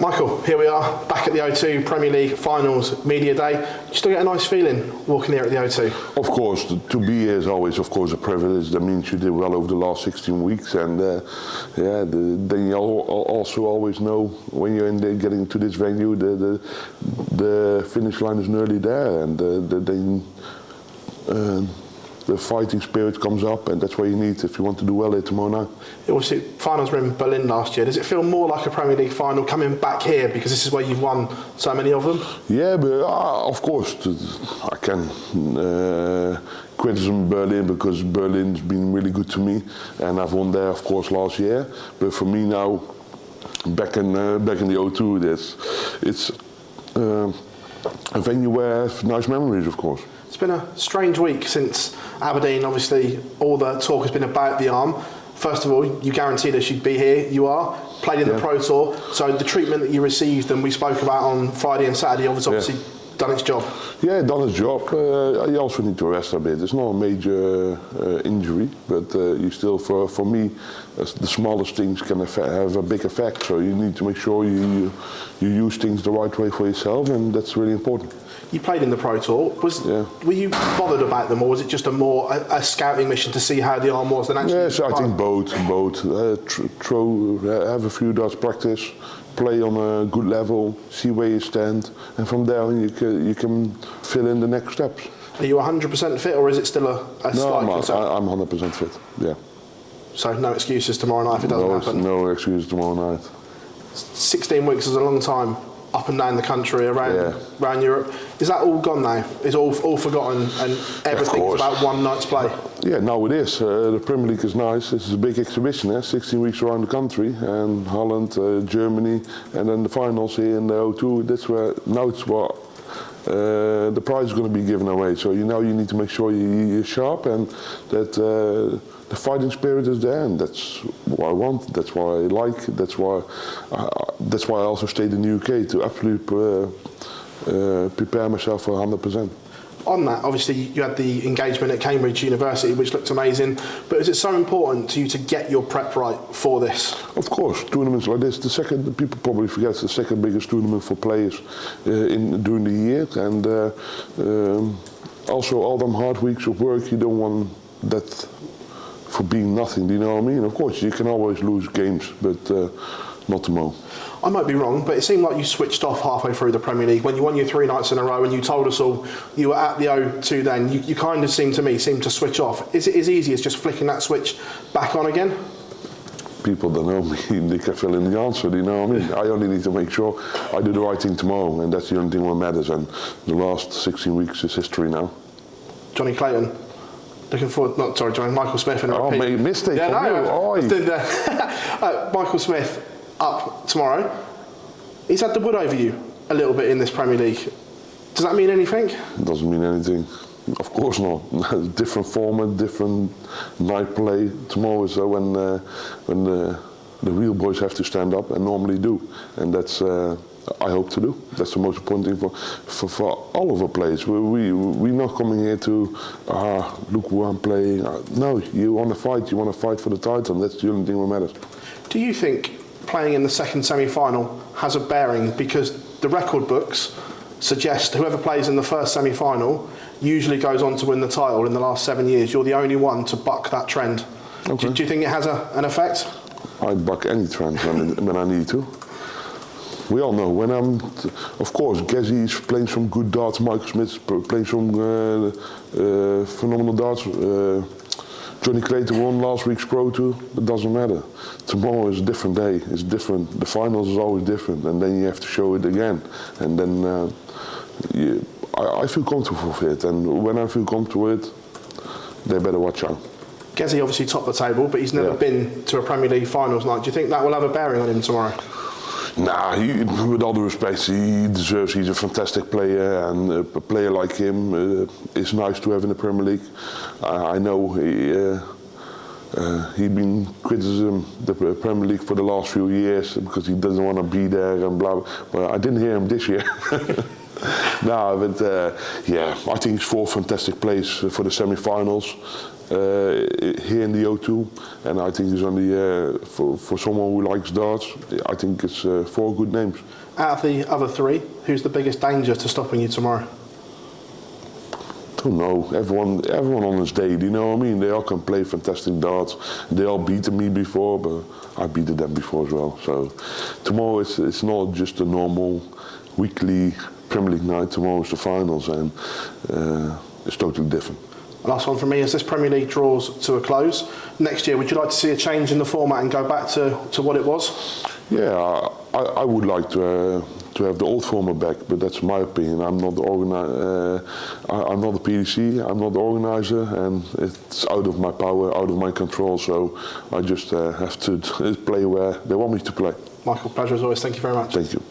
Michael, here we are, back at the O2 Premier League Finals Media Day. You still get a nice feeling walking here at the O2? Of course, to be here is always, of course, a privilege. That means you did well over the last 16 weeks, and then you also always know when you're in there getting to this venue, the finish line is nearly there, and the fighting spirit comes up, and that's what you need if you want to do well here tomorrow night. Obviously, finals were in Berlin last year. Does it feel more like a Premier League final coming back here because this is where you've won so many of them? Yeah, but of course, I can criticism Berlin because Berlin's been really good to me, and I've won there, of course, last year. But for me now, back in the O2, it's a venue where I have nice memories, of course. It's been a strange week since Aberdeen. Obviously, all the talk has been about the arm. First of all, you guaranteed us you'd be here. You are. Played in the Pro Tour. So the treatment that you received and we spoke about on Friday and Saturday obviously done its job. Yeah, done its job. You also need to rest a bit. It's not a major injury, but you still, for me, the smallest things can have a big effect. So you need to make sure you use things the right way for yourself, and that's really important. You played in the Pro Tour. Were you bothered about them, or was it just a scouting mission to see how the arm was? Than actually? Yes, I think both. Have a few darts practice, play on a good level, see where you stand, and from there you can fill in the next steps. Are you 100% fit, or is it still a slight concern? I'm 100% fit. Yeah. So no excuses tomorrow night if it doesn't happen. No excuses tomorrow night. 16 weeks is a long time. Up and down the country, around Europe. Is that all gone now? Is all forgotten and everything's about one night's play? Yeah, now it is. The Premier League is nice. It's a big exhibition, 16 weeks around the country, and Holland, Germany, and then the finals here in the O2. That's where now it's what the prize is going to be given away. So you need to make sure you're sharp and that the fighting spirit is there, and that's what I want. That's what I like. That's why I also stayed in the UK to absolutely prepare myself for 100%. On that, obviously, you had the engagement at Cambridge University, which looked amazing. But is it so important to you to get your prep right for this? Of course, tournaments like this, people probably forget, it's the second biggest tournament for players during the year, and also all them hard weeks of work, you don't want that for being nothing, do you know what I mean? Of course, you can always lose games, but not tomorrow. I might be wrong, but it seemed like you switched off halfway through the Premier League. When you won your 3 nights in a row and you told us all you were at the O2 then, you kind of seemed to switch off. Is it as easy as just flicking that switch back on again? People don't know me, they can fill in the answer, do you know what I mean? I only need to make sure I do the right thing tomorrow, and that's the only thing that matters, and the last 16 weeks is history now. Johnny Clayton. Looking forward, Michael Smith in a repeat. Oh, mistake Michael Smith up tomorrow. He's had the wood over you a little bit in this Premier League. Does that mean anything? It doesn't mean anything. Of course not. Different format, different night play. Tomorrow is when the real boys have to stand up, and normally do. And that's I hope to do. That's the most important thing for all of our players. We're not coming here to look who I'm playing. No, you want to fight. You want to fight for the title, and that's the only thing that matters. Do you think playing in the second semi-final has a bearing, because the record books suggest whoever plays in the first semi-final usually goes on to win the title in the last 7 years? You're the only one to buck that trend. Okay. Do you think it has an effect? I buck any trend when I need to. We all know when of course, Gezzy's playing some good darts, Michael Smith's playing some phenomenal darts. Johnny Clayton won last week's Pro Tour. It doesn't matter. Tomorrow is a different day. It's different. The finals is always different, and then you have to show it again. And then I feel comfortable with it, and when I feel comfortable with it, they better watch out. Gezzy obviously topped the table, but he's never been to a Premier League finals night. Do you think that will have a bearing on him tomorrow? Nah, with all due respect, he deserves. He's a fantastic player, and a player like him is nice to have in the Premier League. I know he's been criticizing the Premier League for the last few years because he doesn't want to be there and blah. But I didn't hear him this year. No, but I think he's 4 fantastic plays for the semi-finals. here in the O2, and I think it's only for someone who likes darts. I think it's 4 good names. Out of the other 3, who's the biggest danger to stopping you tomorrow? Don't know. Everyone on his day. Do you know what I mean? They all can play fantastic darts. They all beaten me before, but I beat them before as well. So tomorrow it's not just a normal weekly Premier League night. Tomorrow is the finals, and it's totally different. Last one from me. As this Premier League draws to a close, next year would you like to see a change in the format and go back to what it was? Yeah, I would like to have the old format back, but that's my opinion. I'm not the I'm not the PDC. I'm not the organizer, and it's out of my power, out of my control. So I just have to play where they want me to play. Michael, pleasure as always. Thank you very much. Thank you.